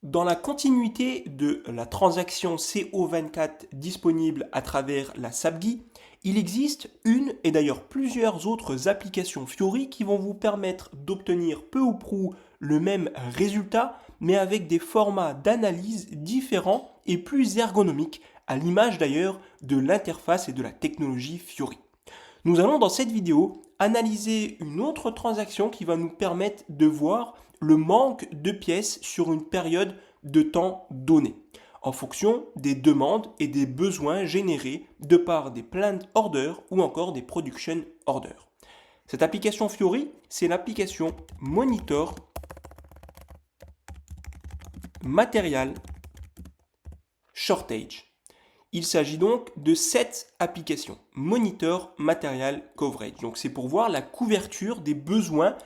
Dans la continuité de la transaction CO24 disponible à travers la SAPGI, il existe une et d'ailleurs plusieurs autres applications Fiori qui vont vous permettre d'obtenir peu ou prou le même résultat, mais avec des formats d'analyse différents et plus ergonomiques, à l'image d'ailleurs de l'interface et de la technologie Fiori. Nous allons dans cette vidéo analyser une autre transaction qui va nous permettre de voir le manque de pièces sur une période de temps donnée, en fonction des demandes et des besoins générés de par des plant orders ou encore des production orders. Cette application Fiori, c'est l'application Monitor Material Shortage. Il s'agit donc de cette application, Monitor Material Coverage. Donc c'est pour voir la couverture des besoins,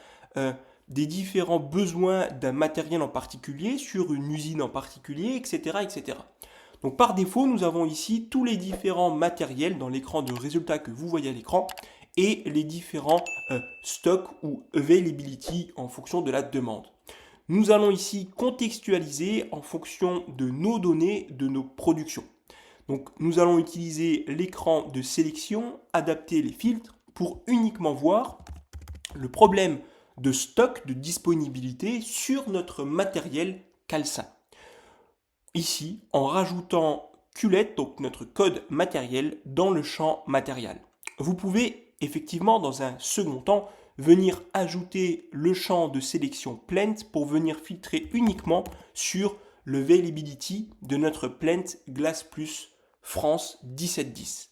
des différents besoins d'un matériel en particulier, sur une usine en particulier, etc., etc. Donc par défaut, nous avons ici tous les différents matériels dans l'écran de résultats que vous voyez à l'écran et les différents stocks ou availability en fonction de la demande. Nous allons ici contextualiser en fonction de nos données, de nos productions. Donc nous allons utiliser l'écran de sélection, adapter les filtres pour uniquement voir le problème de stock, de disponibilité sur notre matériel calcin. Ici, en rajoutant culette, donc notre code matériel, dans le champ matériel. Vous pouvez effectivement dans un second temps venir ajouter le champ de sélection plant pour venir filtrer uniquement sur le availability de notre plant Glass Plus France 1710.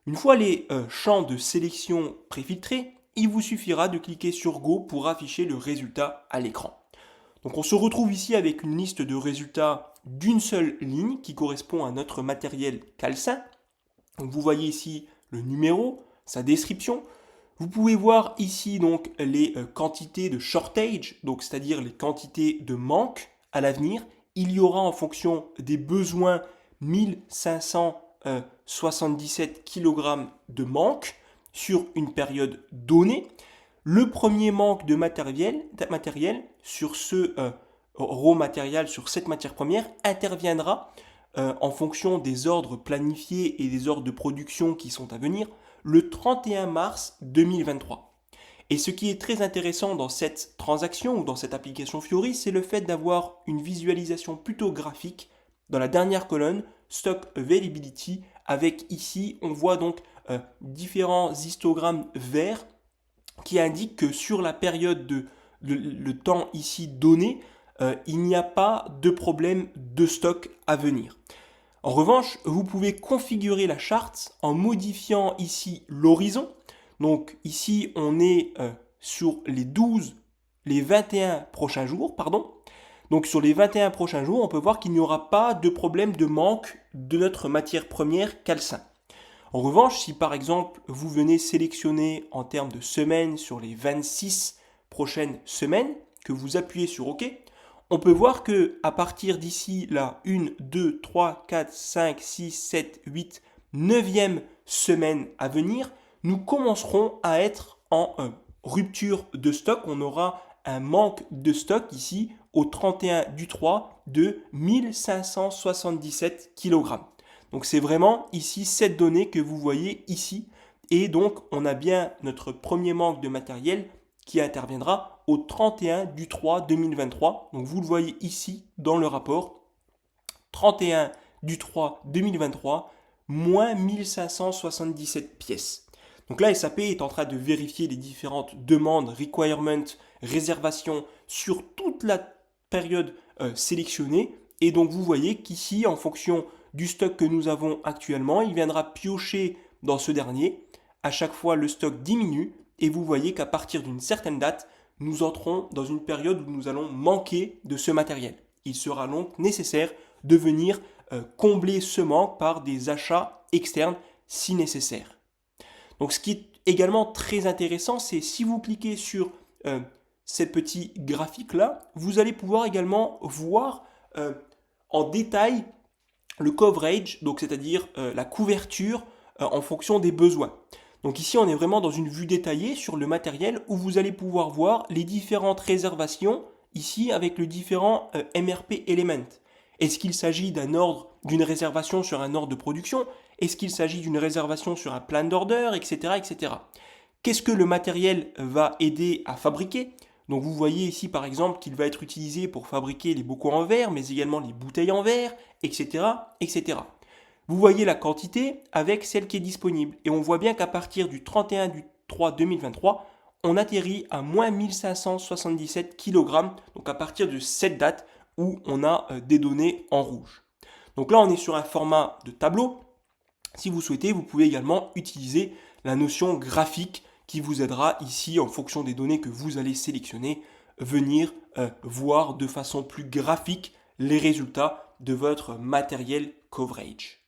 Une fois les champs de sélection préfiltrés, il vous suffira de cliquer sur Go pour afficher le résultat à l'écran. Donc on se retrouve ici avec une liste de résultats d'une seule ligne qui correspond à notre matériel calcin. Donc vous voyez ici le numéro, sa description. Vous pouvez voir ici donc les quantités de shortage, donc c'est-à-dire les quantités de manque à l'avenir. Il y aura en fonction des besoins 1577 kg de manque sur une période donnée. Le premier manque de matériel sur ce raw matériel, sur cette matière première, interviendra en fonction des ordres planifiés et des ordres de production qui sont à venir le 31 mars 2023. Et ce qui est très intéressant dans cette transaction ou dans cette application Fiori, c'est le fait d'avoir une visualisation plutôt graphique dans la dernière colonne, Stock Availability, avec ici, on voit donc différents histogrammes verts qui indiquent que sur la période le temps ici donné, il n'y a pas de problème de stock à venir. En revanche, vous pouvez configurer la charte en modifiant ici l'horizon. Donc ici, on est sur les 21 prochains jours, pardon. Donc sur les 21 prochains jours, on peut voir qu'il n'y aura pas de problème de manque de notre matière première calcin. En revanche, si par exemple vous venez sélectionner en termes de semaines sur les 26 prochaines semaines, que vous appuyez sur OK, on peut voir que à partir d'ici la 1, 2, 3, 4, 5, 6, 7, 8, 9e semaine à venir, nous commencerons à être en rupture de stock. On aura un manque de stock ici au 31 du 3 de 1577 kg. Donc c'est vraiment ici cette donnée que vous voyez ici. Et donc on a bien notre premier manque de matériel qui interviendra au 31 du 3 2023. Donc vous le voyez ici dans le rapport. 31 du 3 2023, moins 1577 pièces. Donc là, SAP est en train de vérifier les différentes demandes, requirements, réservations sur toute la période sélectionnée. Et donc vous voyez qu'ici, en fonction du stock que nous avons actuellement, il viendra piocher dans ce dernier. À chaque fois, le stock diminue et vous voyez qu'à partir d'une certaine date, nous entrons dans une période où nous allons manquer de ce matériel. Il sera donc nécessaire de venir combler ce manque par des achats externes si nécessaire. Donc ce qui est également très intéressant, c'est si vous cliquez sur ces petits graphiques-là, vous allez pouvoir également voir en détail le coverage, donc c'est-à-dire la couverture en fonction des besoins. Donc ici, on est vraiment dans une vue détaillée sur le matériel où vous allez pouvoir voir les différentes réservations ici avec le différent MRP Element. Est-ce qu'il s'agit d'un ordre, d'une réservation sur un ordre de production? Est-ce qu'il s'agit d'une réservation sur un plan d'order, etc., etc. Qu'est-ce que le matériel va aider à fabriquer? Donc vous voyez ici par exemple qu'il va être utilisé pour fabriquer les bocaux en verre, mais également les bouteilles en verre, etc., etc. Vous voyez la quantité avec celle qui est disponible. Et on voit bien qu'à partir du 31 du 3 2023, on atterrit à moins 1577 kg, donc à partir de cette date où on a des données en rouge. Donc là, on est sur un format de tableau. Si vous souhaitez, vous pouvez également utiliser la notion graphique qui vous aidera ici, en fonction des données que vous allez sélectionner, venir voir de façon plus graphique les résultats de votre matériel coverage.